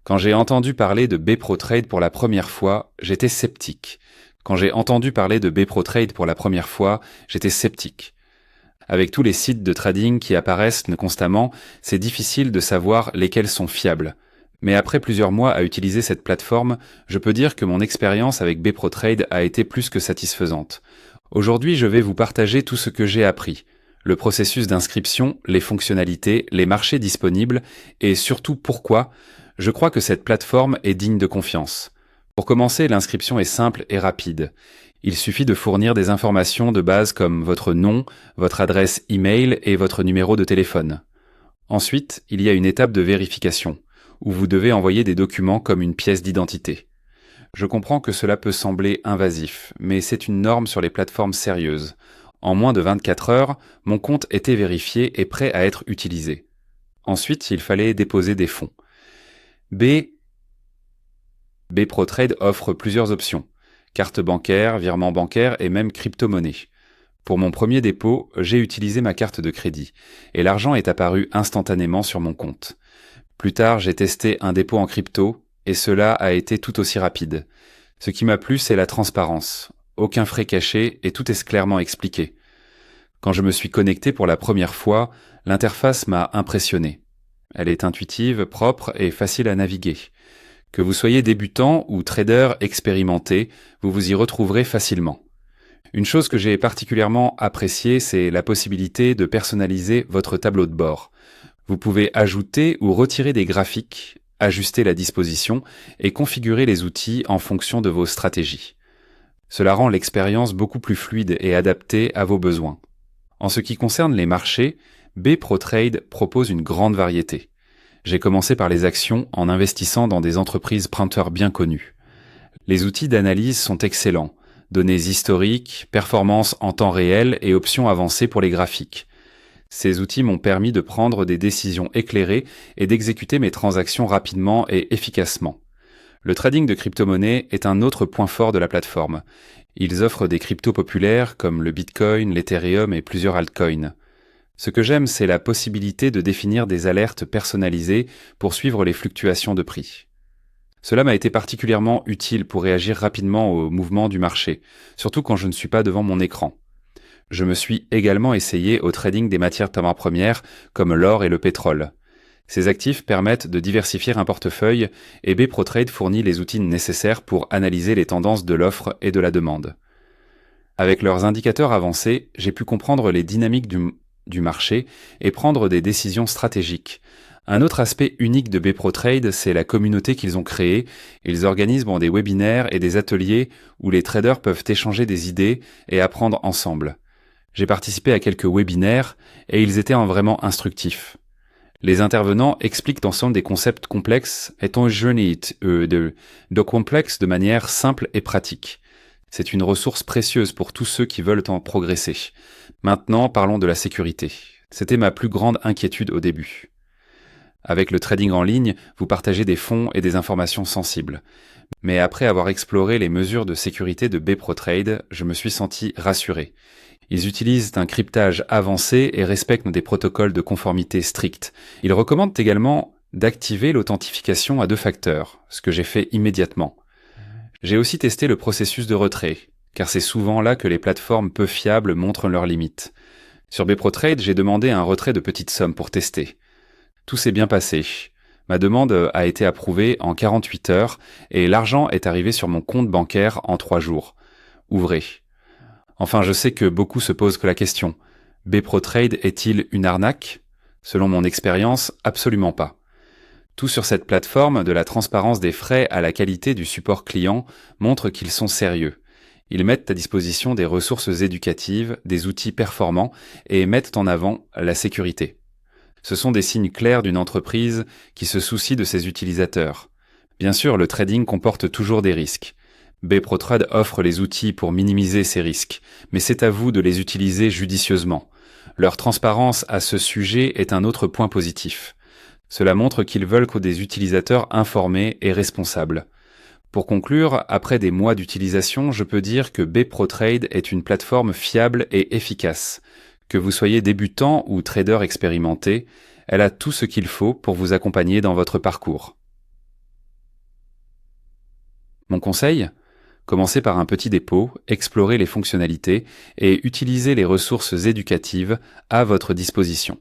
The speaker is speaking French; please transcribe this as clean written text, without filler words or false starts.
Quand j'ai entendu parler de Bprotrade pour la première fois, j'étais sceptique. Avec tous les sites de trading qui apparaissent constamment, c'est difficile de savoir lesquels sont fiables. Mais après plusieurs mois à utiliser cette plateforme, je peux dire que mon expérience avec Bprotrade a été plus que satisfaisante. Aujourd'hui, je vais vous partager tout ce que j'ai appris. Le processus d'inscription, les fonctionnalités, les marchés disponibles et surtout pourquoi je crois que cette plateforme est digne de confiance. Pour commencer, l'inscription est simple et rapide. Il suffit de fournir des informations de base comme votre nom, votre adresse email et votre numéro de téléphone. Ensuite, il y a une étape de vérification, où vous devez envoyer des documents comme une pièce d'identité. Je comprends que cela peut sembler invasif, mais c'est une norme sur les plateformes sérieuses. En moins de 24 heures, mon compte était vérifié et prêt à être utilisé. Ensuite, il fallait déposer des fonds. Bprotrade offre plusieurs options. Carte bancaire, virement bancaire et même crypto-monnaie. Pour mon premier dépôt, j'ai utilisé ma carte de crédit et l'argent est apparu instantanément sur mon compte. Plus tard, j'ai testé un dépôt en crypto et cela a été tout aussi rapide. Ce qui m'a plu, c'est la transparence. Aucun frais caché et tout est clairement expliqué. Quand je me suis connecté pour la première fois, l'interface m'a impressionné. Elle est intuitive, propre et facile à naviguer. Que vous soyez débutant ou trader expérimenté, vous vous y retrouverez facilement. Une chose que j'ai particulièrement appréciée, c'est la possibilité de personnaliser votre tableau de bord. Vous pouvez ajouter ou retirer des graphiques, ajuster la disposition et configurer les outils en fonction de vos stratégies. Cela rend l'expérience beaucoup plus fluide et adaptée à vos besoins. En ce qui concerne les marchés, Bprotrade propose une grande variété. J'ai commencé par les actions en investissant dans des entreprises printeurs bien connues. Les outils d'analyse sont excellents, données historiques, performances en temps réel et options avancées pour les graphiques. Ces outils m'ont permis de prendre des décisions éclairées et d'exécuter mes transactions rapidement et efficacement. Le trading de crypto-monnaies est un autre point fort de la plateforme. Ils offrent des cryptos populaires comme le Bitcoin, l'Ethereum et plusieurs altcoins. Ce que j'aime, c'est la possibilité de définir des alertes personnalisées pour suivre les fluctuations de prix. Cela m'a été particulièrement utile pour réagir rapidement aux mouvements du marché, surtout quand je ne suis pas devant mon écran. Je me suis également essayé au trading des matières premières comme l'or et le pétrole. Ces actifs permettent de diversifier un portefeuille et Bprotrade fournit les outils nécessaires pour analyser les tendances de l'offre et de la demande. Avec leurs indicateurs avancés, j'ai pu comprendre les dynamiques du marché et prendre des décisions stratégiques. Un autre aspect unique de Bprotrade, c'est la communauté qu'ils ont créée. Ils organisent des webinaires et des ateliers où les traders peuvent échanger des idées et apprendre ensemble. J'ai participé à quelques webinaires et ils étaient vraiment instructifs. Les intervenants expliquent ensemble des concepts complexes et de complexes de manière simple et pratique. C'est une ressource précieuse pour tous ceux qui veulent en progresser. Maintenant, parlons de la sécurité. C'était ma plus grande inquiétude au début. Avec le trading en ligne, vous partagez des fonds et des informations sensibles. Mais après avoir exploré les mesures de sécurité de Bprotrade, je me suis senti rassuré. Ils utilisent un cryptage avancé et respectent des protocoles de conformité stricts. Ils recommandent également d'activer l'authentification à 2 facteurs, ce que j'ai fait immédiatement. J'ai aussi testé le processus de retrait, car c'est souvent là que les plateformes peu fiables montrent leurs limites. Sur Bprotrade, j'ai demandé un retrait de petites sommes pour tester. Tout s'est bien passé. Ma demande a été approuvée en 48 heures et l'argent est arrivé sur mon compte bancaire en 3 jours. Ouvrez. Enfin, je sais que beaucoup se posent la question. Bprotrade est-il une arnaque ? Selon mon expérience, absolument pas. Tout sur cette plateforme, de la transparence des frais à la qualité du support client, montre qu'ils sont sérieux. Ils mettent à disposition des ressources éducatives, des outils performants et mettent en avant la sécurité. Ce sont des signes clairs d'une entreprise qui se soucie de ses utilisateurs. Bien sûr, le trading comporte toujours des risques. Bprotrade offre les outils pour minimiser ces risques, mais c'est à vous de les utiliser judicieusement. Leur transparence à ce sujet est un autre point positif. Cela montre qu'ils veulent que des utilisateurs informés et responsables. Pour conclure, après des mois d'utilisation, je peux dire que Bprotrade est une plateforme fiable et efficace. Que vous soyez débutant ou trader expérimenté, elle a tout ce qu'il faut pour vous accompagner dans votre parcours. Mon conseil ? Commencez par un petit dépôt, explorez les fonctionnalités et utilisez les ressources éducatives à votre disposition.